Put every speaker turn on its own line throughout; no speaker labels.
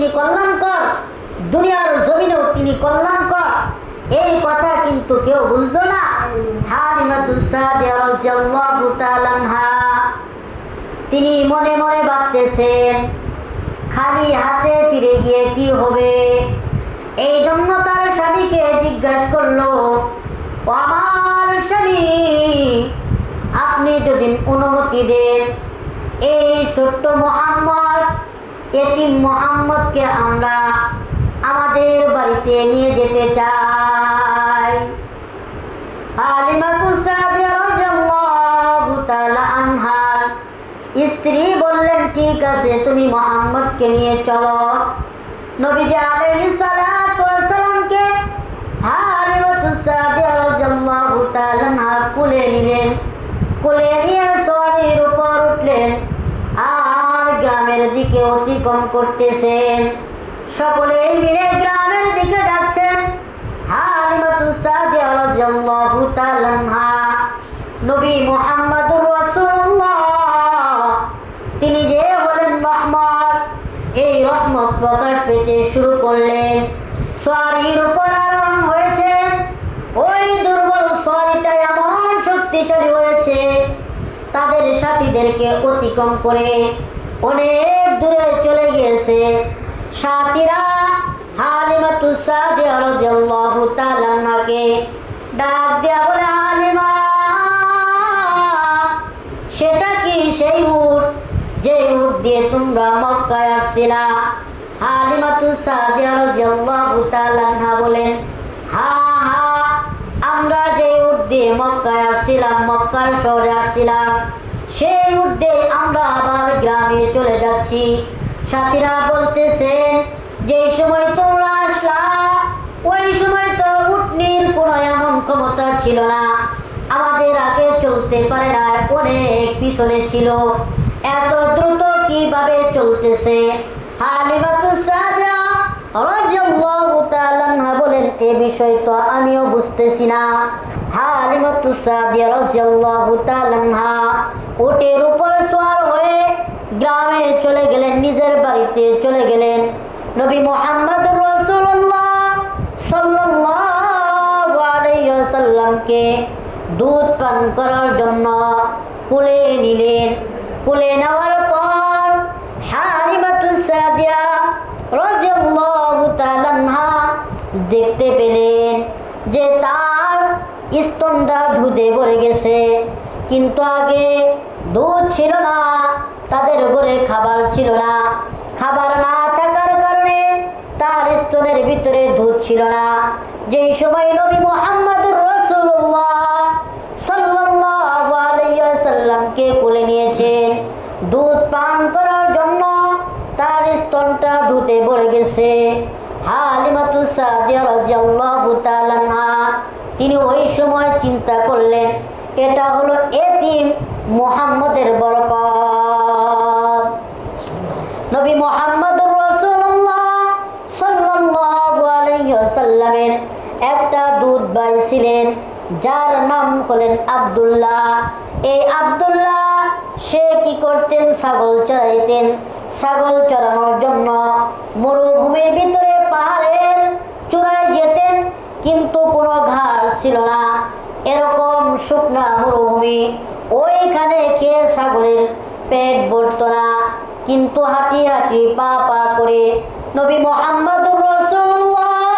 তিনি কল্যাণকর, দুনিয়ার জমিনেও তিনি কল্যাণকর, এই কথা কিন্তু কেউ বুঝলো না। হালিমাতুস সাদিয়া রাদিয়াল্লাহু তাআলা আনহা তিনি মনে মনে ভাবতেছেন খালি হাতে ফিরে গিয়ে কি হবে। এই জন্য তার স্বামীকে জিজ্ঞাসা করলো, ও আমার স্বামী, আপনি যদি অনুমতি দেন এই ছোট্ট মোহাম্মদ, এতিম মোহাম্মদকে আমরা আমাদের বাড়িতে নিয়ে যেতে চাই। হালিমাতুস সাদিয়া রাদিয়াল্লাহু তাআলা আনহার স্ত্রী বললেন, ঠিক আছে, তুমি মোহাম্মদকে নিয়ে চলো। নবীজি আলাইহিস সালাতু ওয়াস সালামকে হালিমাতুস সাদিয়া রাদিয়াল্লাহু তাআলা আনহা কোলে নিলেন, কোলে নিয়ে সওয়ারির উপর উঠলেন আর গ্রামের দিকে অতিক্রম করতেছেন। সকলেই মিলে গ্রামের দিকে যাচ্ছেন। হালিমাতুস সাদিয়া রাদিয়াল্লাহু তাআলা আনহা নবী মুহাম্মদুর রাসূলুল্লাহ তিনি যে হলেন রহমত, এই রহমত প্রকাশ পেতে শুরু করলেন। সওয়ারির উপর আরোহণ হয়েছেন। ওই দুর্বল সওয়ারিটা এমন শক্তিশালী হয়েছে, তাদের সাথীদেরকে অতিক্রম করে অনেক দূরে চলে গিয়েছে। সাথীরা হালিমাতুস সাদিয়া রাদিয়াল্লাহু তাআলা আনহাকে ডাক দেয়া বলে, হালিমা, সেটা কি সেই উট যে উট দিয়ে তোমরা মক্কায় আসছিলা? হালিমাতুস সাদিয়া রাদিয়াল্লাহু তাআলা আনহা বলেন, হ্যাঁ হ্যাঁ, আমরা যে উট দিয়ে মক্কায় আসছিলাম, মক্কার শহরে আসছিলাম, সেই উট দিয়ে আমরা আবার গ্রামে চলে যাচ্ছি। সাথীরা বলতেছেন, যে সময় তোমরা আসলা ওই সময় তো উটনির কোনো এমন ক্ষমতা ছিল না, আমাদের আগে চলতে পারে না, অনেক পিছনে ছিল, এত দ্রুত কিভাবে চলতেছে? হালিমাতুস সাদিয়া রাদিয়াল্লাহু তাআলা আনহা বলেন, এই বিষয় তো আমিও বুঝতেছি না। হালিমাতুস সাদিয়া রাদিয়াল্লাহু তাআলা আনহা উটের উপর সওয়ার হয়ে গ্রামে চলে গেলেন, নিজের বাড়িতে চলে গেলেন। নবী মুহাম্মদুর রাসূলুল্লাহ সাল্লাল্লাহু আলাইহি ওয়াসাল্লামকে দুধ পান করার জন্য কোলে নিলেন। কোলে নেওয়ার পর হালিমাতুস সাদিয়া রাদিয়াল্লাহু তাআলা আনহা দেখতে পেলেন যে তার স্তনটা দুধে ভরে গেছে, কিন্তু আগে দুধ ছিল না, তাদের ঘরে খাবার ছিল না, খাবার না থাকার কারণে তার স্তনের ভিতরে দুধ ছিল না। যেই সময় নবী মুহাম্মদুর রাসূলুল্লাহ সাল্লাল্লাহু আলাইহি ওয়াসাল্লামকে কোলে নিয়েছেন দুধ পান করার জন্য, তার স্তনটা দুধে ভরে গেছে। হালিমাতুস সাদিয়া রাদিয়াল্লাহু তাআলা আনহা তিনি ওই সময় চিন্তা করলেন, এটা হলো এতিম মুহাম্মদের বরকত। নবী মুহাম্মদুর রাসূলুল্লাহ সাল্লাল্লাহু আলাইহি ওয়াসাল্লামের একটা দুধ ভাই ছিলেন, যার নাম হলেন আব্দুল্লাহ। এই আব্দুল্লাহ সে কি করতেন? ছাগল চড়াইতেন। ছাগল চড়ানোর জন্য মরুভূমির ভিতরে পাহাড়ের চূড়ায় যেতেন, কিন্তু কোনো ঘাস ছিল না, এরকম শুকনা মরুভূমি, ওইখানে খেয়ে ছাগলের পেট ভরত না। কিন্তু হাঁটি হাঁটি পা পা করে নবী মুহাম্মদুর রাসূলুল্লাহ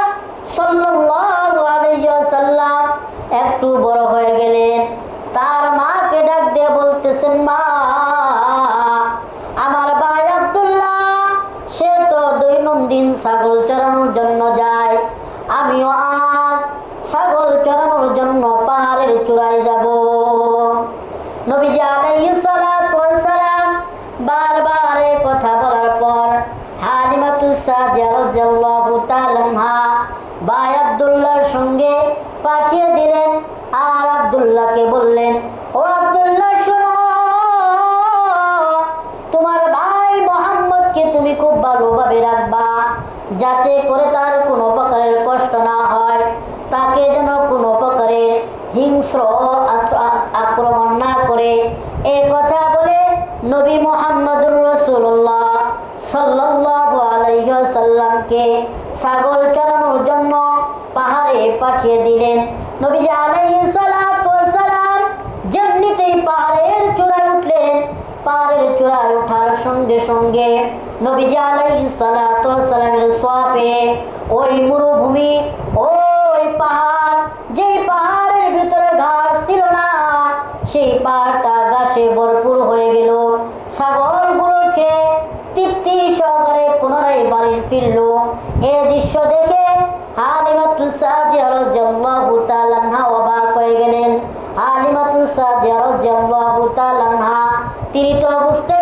সাল্লাল্লাহু আলাইহি ওয়াসাল্লাম একটু বড় হয়ে গেলেন। তার মাকে ডাক দিয়ে বলতেছেন, মা, আমার ভাই আব্দুল্লাহ সে তো দৈনন্দিন ছাগল চড়ানোর জন্য যায়, আমিও আজ ছাগল চড়ানোর জন্য পাহাড়ের চূড়ায় যাব। নবীজি আলাইহিস সালাতু ওয়াস সালাম বারবার এই কথা বলার পর হালিমাতুস সাদিয়া রাদিয়াল্লাহু তাআলা আনহা ভাই আব্দুল্লাহর সঙ্গে পাঠিয়ে দিলেন আর আব্দুল্লাহকে বললেন, ও আব্দুল্লাহ, শোনো, তোমার ভাই মুহাম্মদকে তুমি খুব ভালোভাবে রাখবা, যাতে করে তার কোনো প্রকারের কষ্ট না হয়, তাকে যেন কোনো প্রকারের হিংস্র আক্রমণ না করে। এই কথা বলে নবী মুহাম্মদুর রাসূলুল্লাহ সাল্লাল্লাহু আলাইহি ওয়াসাল্লাম সাল্লামকে ছাগল চড়ানোর জন্য পাহাড়ে পাঠিয়ে দিলেন। নবীজি আলাইহিস সালাতু ওয়াস সালাম যেমনিতেই পাহাড়ের চূড়ায় উঠলেন, পাহাড়ের চূড়ায় ওঠার সঙ্গে সঙ্গে নবীজি আলাইহিস সালাতু ওয়াস সালামের সোয়াবে ওই মরুভূমি, ওই পাহাড়, যেই পাহাড়ের ভিতরে ঘাস ছিল না, সেই পাহাড়টা ঘাসে ভরপুর হয়ে গেল। ছাগলগুলো খেয়ে তৃপ্তি সহকারে পুনরায় বাড়ি ফিরল। এই দৃশ্য দেখে হালিমাতুস সাদিয়া রাদিয়াল্লাহু তাআলা আনহা অবাক হয়ে গেলেন। হালিমাতুস সাদিয়া রাদিয়াল্লাহু তাআলা আনহা তিনি তো বুঝতে